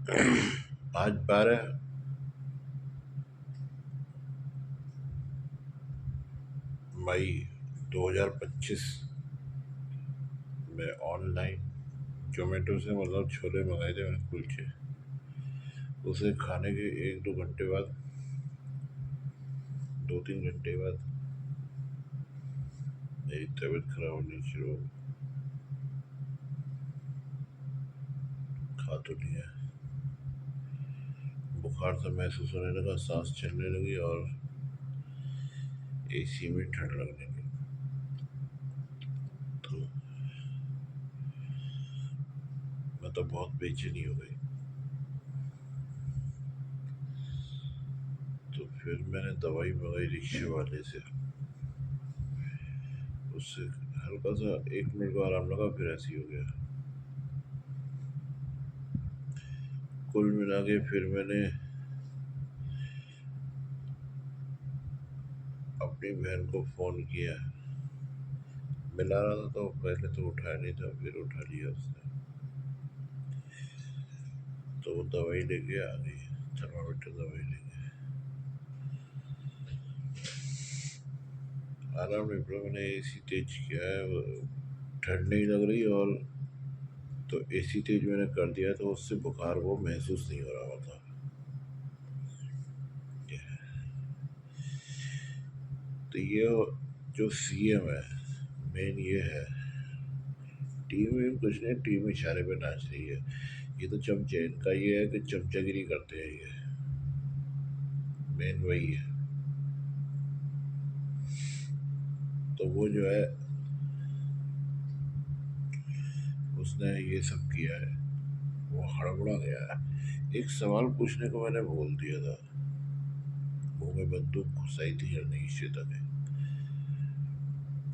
आज 12 मई 2025 में ऑनलाइन जोमेटो से मतलब छोले मंगाए थे मैंने कुलचे। उसे खाने के 1-2 घंटे बाद, 2-3 घंटे बाद मेरी तबीयत खराब होनी शुरू हो गई। खा तो लिया, बुखार सा महसूस होने लगा, सांस चलने लगी और एसी में ठंड लगने लगी। तो मैं तो बहुत बेचैनी हो गई। तो फिर मैंने दवाई मंगाई रिक्शे वाले से। उससे हल्का सा 1 मिनट का आराम लगा, फिर ऐसे ही हो गया। कुल मिला के फिर मैंने अपनी बहन को फ़ोन किया, मिला रहा था तो पहले तो उठाया नहीं था, फिर उठा लिया उसने। तो वो दवाई लेके आ गई, थर्मामीटर दवाई लेके। आराम नहीं पड़ा, मैंने एसी तेज किया है, ठंड नहीं लग रही, और तो एसी तेज मैंने कर दिया तो उससे बुखार वो महसूस नहीं हो रहा था। तो ये जो सीएम है, मेन ये है। टीम में कुछ नहीं, टीम इशारे पे नाच रही है। ये तो चमचे, इनका ये है कि चमचागिरी करते हैं, ये मेन वही है। तो वो जो है, उसने ये सब किया है, वो हड़बड़ा गया है। एक सवाल पूछने को मैंने बोल दिया था, मुंह में बंदूक घुसाई थी या नहीं श्वेता ने।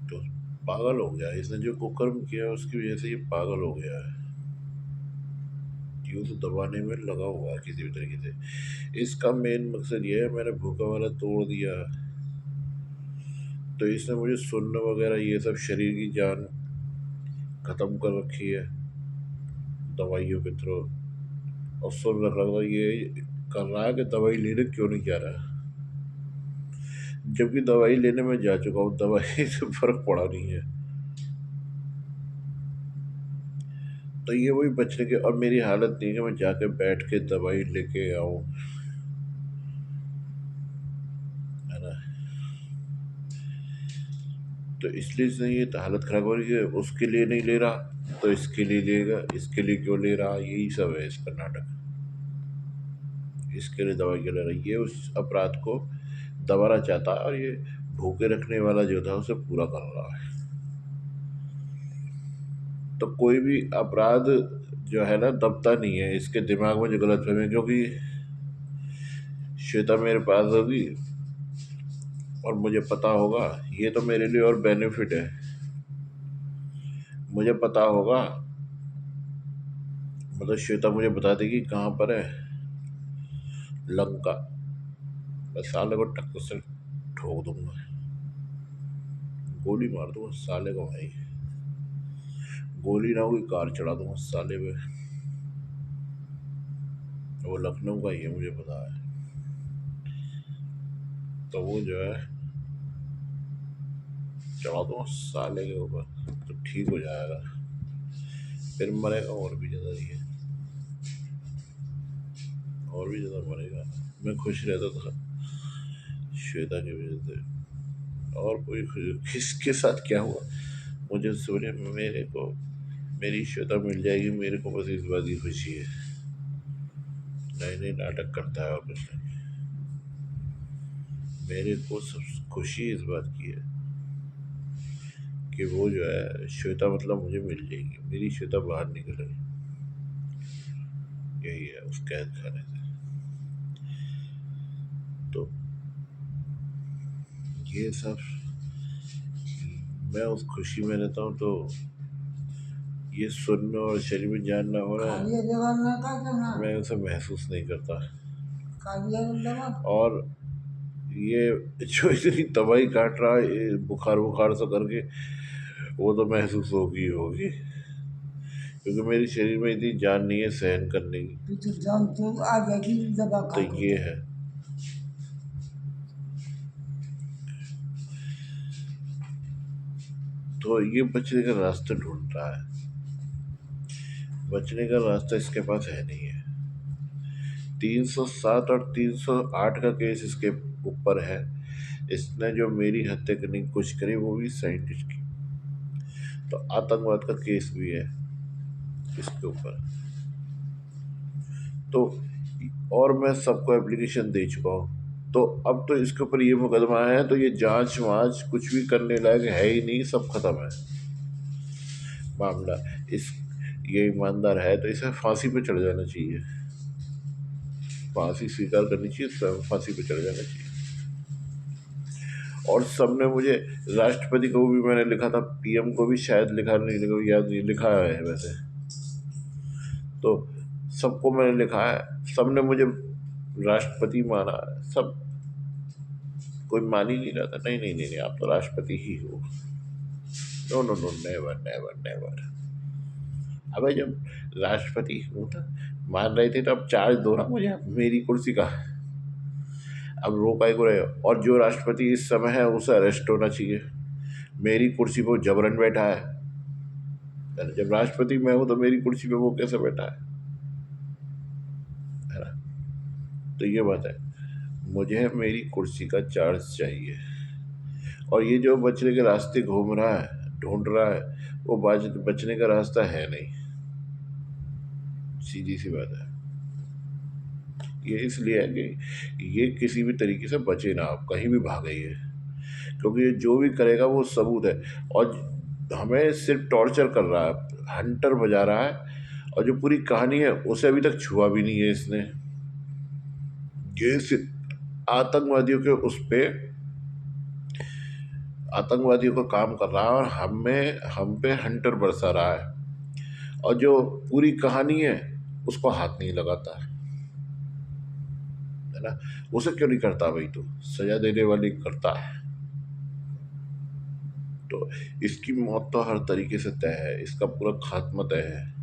तो पागल हो गया, इसने जो कुकर्म किया उसकी वजह से ये पागल हो गया है। यूँ तो दबाने में लगा हुआ है किसी भी तरीके से। इसका मेन मकसद ये है, मैंने भूखा वाला तोड़ दिया तो इसने मुझे सुनना वगैरह ये सब शरीर की जान ख़त्म कर रखी है दवाइयों के थ्रू। और सुन रखा था ये कर रहा है कि दवाई लेने क्यों नहीं जा रहा, जबकि दवाई लेने में जा चुका हूँ, दवाई से फ़र्क पड़ा नहीं है। तो ये वही बचने के, और मेरी हालत नहीं है कि मैं जाके बैठ के दवाई लेके आऊँ, है ना। तो इसलिए इसने ये हालत ख़राब हो रही है। उसके लिए नहीं ले रहा तो इसके लिए लेगा, इसके लिए क्यों ले रहा, यही सब है इसका नाटक। इसके लिए दवाई क्यों ले रहा, ये उस अपराध को दबाना चाहता है, और ये भूखे रखने वाला जो था उसे पूरा कर रहा है। तो कोई भी अपराध जो है ना दबता नहीं है इसके दिमाग में, जो गलतफहमी, क्योंकि श्वेता मेरे पास होगी और मुझे पता होगा, ये तो मेरे लिए और बेनिफिट है। मुझे पता होगा, मतलब श्वेता मुझे बता देगी कहाँ पर है लंका, मैं साले को टक्कर से ठोक दूंगा, गोली मार दूंगा साले को भाई। गोली ना होगी, कार चढ़ा दूंगा साले पे। वो लखनऊ का ही है, मुझे पता है। तो वो जो है चढ़ा दूंगा साले के ऊपर, तो ठीक हो जाएगा। फिर मरेगा और भी ज़्यादा, ये और भी ज़्यादा मरेगा। मैं खुश रहता था श्वेता की वजह से, और कोई किसके साथ क्या हुआ मुझे सोने में, मेरे को मेरी श्वेता मिल जाएगी, मेरे को बस इस बात की खुशी है। नए नए नाटक करता है और कुछ नहीं, मेरे को सब खुशी इस बात की है कि वो जो है श्वेता, मतलब मुझे मिल जाएगी, मेरी श्वेता बाहर निकलेगी, यही है उस कैद खाने से। तो ये सब मैं उस खुशी में रहता हूँ, तो ये सुनना और शरीर में जान ना हो रहा है, मैं उसे महसूस नहीं करता। और ये जो इतनी तबाही काट रहा है, ये बुखार बुखार सा करके, वो तो महसूस होगी होगी। क्योंकि मेरे शरीर में इतनी जान नहीं है सहन करने की। तो जान तो आ जाएगी दवा तो खा के। ये है। तो ये बचने का रास्ता ढूंढ रहा है, बचने का रास्ता इसके पास है नहीं है। 307 और 308 का केस इसके ऊपर है। इसने जो मेरी हत्या करने की कोशिश करी वो भी साइंटिस्ट की, तो आतंकवाद का केस भी है इसके ऊपर। तो और मैं सबको एप्लीकेशन दे चुका हूँ। तो अब तो इसके ऊपर ये मुकदमा है, तो ये जांच वांच कुछ भी करने लायक है ही नहीं, सब खत्म है मामला। इस ये ईमानदार है तो इसे फांसी पे चढ़ जाना चाहिए, फांसी स्वीकार करनी चाहिए, स्वयं फांसी पे चढ़ जाना चाहिए। और सबने मुझे, राष्ट्रपति को भी मैंने लिखा था, पीएम को भी शायद लिखा नहीं, लिखा याद नहीं, लिखा है वैसे तो सबको मैंने लिखा है, सबने मुझे राष्ट्रपति माना है, सब कोई मान ही नहीं रहा था। नहीं नहीं नहीं नहीं, आप तो राष्ट्रपति ही हो। No no no, never never never. अबे जब राष्ट्रपति हूँ तो मान रहे थे, तो अब चार्ज दो ना मुझे मेरी कुर्सी का। अब रोका ही को रहे हो। और जो राष्ट्रपति इस समय है उसे अरेस्ट होना चाहिए, मेरी कुर्सी पे वो जबरन बैठा है। जब राष्ट्रपति मैं हूं तो मेरी कुर्सी पे वो कैसे बैठा है ना। तो ये बात है, मुझे मेरी कुर्सी का चार्ज चाहिए। और ये जो बचने के रास्ते घूम रहा है, ढूंढ रहा है, वो बचने का रास्ता है नहीं, सीधी सी बात है। ये इसलिए है कि ये किसी भी तरीके से बचे ना, आप कहीं भी भागे ये, क्योंकि ये जो भी करेगा वो सबूत है। और हमें सिर्फ टॉर्चर कर रहा है, हंटर बजा रहा है, और जो पूरी कहानी है उसे अभी तक छुआ भी नहीं है इसने। ये सिर्फ आतंकवादियों के उस पे, आतंकवादियों का काम कर रहा है, और हम पे हंटर बरसा रहा है, और जो पूरी कहानी है उसको हाथ नहीं लगाता है ना। उसे क्यों नहीं करता भाई, तो सजा देने वाली करता है। तो इसकी मौत तो हर तरीके से तय है, इसका पूरा खात्मा तय है।